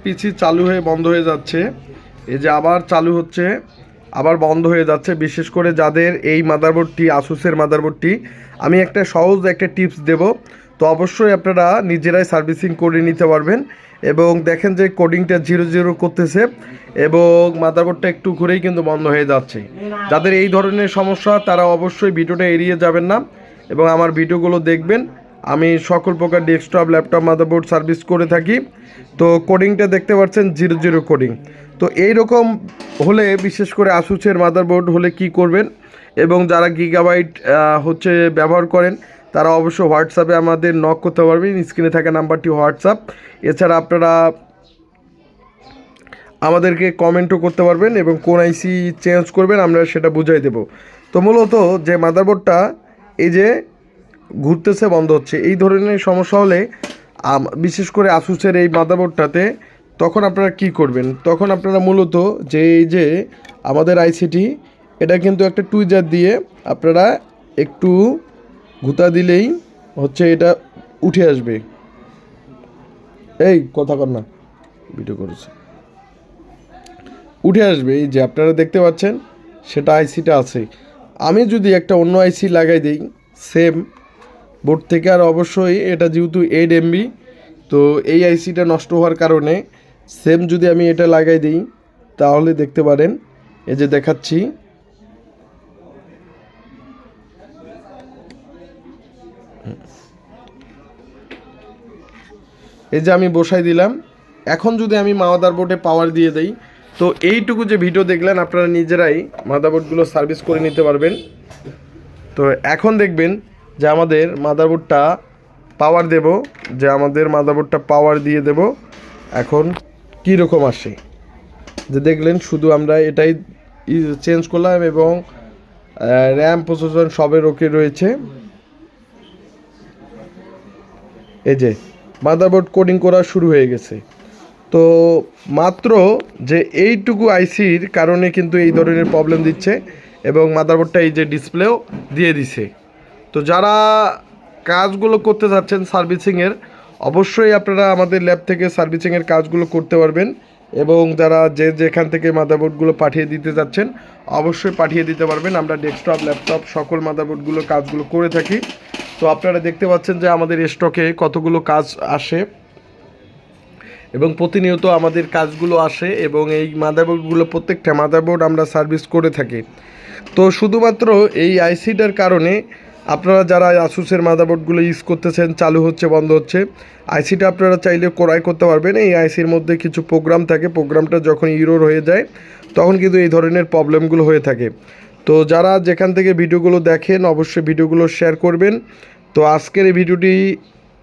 পিসি চালু হয়ে বন্ধ হয়ে যাচ্ছে, এই যে আবার চালু হচ্ছে আবার বন্ধ হয়ে যাচ্ছে। বিশেষ করে যাদের এই মাদারবোর্ডটি আসুসের মাদারবোর্ডটি, আমি একটা সহজ একটা টিপস দেব। তো অবশ্যই আপনারা নিজেরাই সার্ভিসিং করে নিতে পারবেন। এবং দেখেন যে কোডিংটা 0 করতেছে এবং মাদারবোর্ডটা একটু ঘুরেই কিন্তু বন্ধ হয়ে যাচ্ছে। যাদের এই ধরনের সমস্যা তারা অবশ্যই ভিডিওটা এড়িয়ে যাবেন না এবং আমার ভিডিওগুলো দেখবেন। আমি সকল প্রকার ডেস্কটপ ল্যাপটপ মাদারবোর্ড সার্ভিস করে থাকি। তো কোডিংটা দেখতে পাচ্ছেন 0 কোডিং। তো এই রকম হলে বিশেষ করে আসুসের মাদারবোর্ড হলে কি করবেন, এবং যারা গিগাবাইট হচ্ছে ব্যবহার করেন তারা অবশ্যই হোয়াটসঅ্যাপে আমাদের নক করতে পারবেন। স্ক্রিনে থাকা নাম্বারটি হোয়াটসঅ্যাপ। এছাড়া আপনারা আমাদেরকে কমেন্টও করতে পারবেন এবং কোন আইসি চেঞ্জ করবেন আমরা সেটা বুঝাই দেব। তো মূলত যে মাদারবোর্ডটা এই যে ঘুরতেছে বন্ধ হচ্ছে, এই ধরনের সমস্যা হলে বিশেষ করে আসুসের এই মাদারবোর্ডটাতে তখন আপনারা কি করবেন, তখন আপনারা মূলত যে এই যে আমাদের আইসিটি এটা কিন্তু একটা টুইজার দিয়ে আপনারা একটু ঘুতা দিলেই হচ্ছে এটা উঠে আসবে। এই কথা কর না, ভিডিও করেছে, উঠে আসবে। এই যে আপনারা দেখতে পাচ্ছেন সেটা আইসিটা আছে। আমি যদি একটা অন্য আইসি লাগাই দিই সেম বোর্ড থেকে, আর অবশ্যই এটা যেহেতু 8 MB, তো এই আইসিটা নষ্ট হওয়ার কারণে সেম যদি আমি এটা লাগাই দিই তাহলে দেখতে পারেন এই যে দেখাচ্ছি, এই যে আমি বসাই দিলাম। এখন যদি আমি মাদারবোর্ডে পাওয়ার দিয়ে দেই, তো এইটুকু যে ভিডিও দেখলেন আপনারা নিজেরাই মাদারবোর্ডগুলো সার্ভিস করে নিতে পারবেন। তো এখন দেখবেন যে আমাদের মাদারবোর্ডটা পাওয়ার দেব, যে আমাদের মাদারবোর্ডটা পাওয়ার দিয়ে দেব। এখন কী রকম আসে যে দেখলেন, শুধু আমরা এটাই চেঞ্জ করলাম এবং র্যাম প্রসেসর সবের ওকে রয়েছে। এই যে মাদারবোর্ড কোডিং করা শুরু হয়ে গেছে। তো মাত্র যে এইটুকু আইসির কারণে কিন্তু এই ধরনের প্রবলেম দিচ্ছে এবং মাদারবোর্ডটা এই যে ডিসপ্লেও দিয়ে দিছে। তো যারা কাজগুলো করতে যাচ্ছেন সার্ভিসিংয়ের, অবশ্যই আপনারা আমাদের ল্যাব থেকে সার্ভিসিংয়ের কাজগুলো করতে পারবেন। এবং যারা যেখান থেকে মাদারবোর্ডগুলো পাঠিয়ে দিতে যাচ্ছেন অবশ্যই পাঠিয়ে দিতে পারবেন। আমরা ডেস্কটপ ল্যাপটপ সকল মাদারবোর্ডগুলোর কাজগুলো করে থাকি। তো আপনারা দেখতে পাচ্ছেন যে আমাদের স্টকে কতগুলো কাজ আসে এবং প্রতিনিয়ত আমাদের কাজগুলো আসে এবং এই মাদারবোর্ডগুলো প্রত্যেকটা মাদারবোর্ড আমরা সার্ভিস করে থাকি। তো শুধুমাত্র এই আইসিটার কারণে আপনারা যারা আসুসের মাদারবোর্ডগুলো ইউজ করতেছেন চালু হচ্ছে বন্ধ হচ্ছে, আইসিটা আপনারা চাইলে ক্রয় করতে পারবেন। এই আইসির মধ্যে কিছু প্রোগ্রাম থাকে, প্রোগ্রামটা যখন ইরোর হয়ে যায় তখন কিন্তু এই ধরনের প্রবলেমগুলো হয়ে থাকে। তো যারা যেখান থেকে ভিডিওগুলো দেখেন অবশ্যই ভিডিওগুলো শেয়ার করবেন। তো আজকের এই ভিডিওটি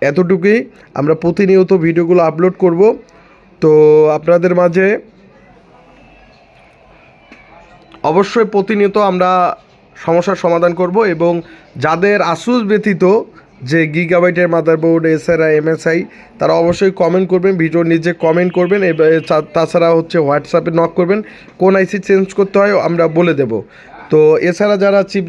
এতটুকুই। আমরা প্রতিনিয়ত ভিডিওগুলো আপলোড করব, তো আপনাদের মাঝে অবশ্যই প্রতিনিয়ত আমরা সমস্যার সমাধান করব। এবং যাদের আসুস ব্যতীত যে গিগাবাইটের মাদারবোর্ড এছাড়া MSI, তারা অবশ্যই কমেন্ট করবেন, ভিডিওর নিচে কমেন্ট করবেন। তাছাড়া হচ্ছে হোয়াটসঅ্যাপে নক করবেন, কোন আইসি চেঞ্জ করতে হয় আমরা বলে দেব। তো এছাড়া যারা চিপ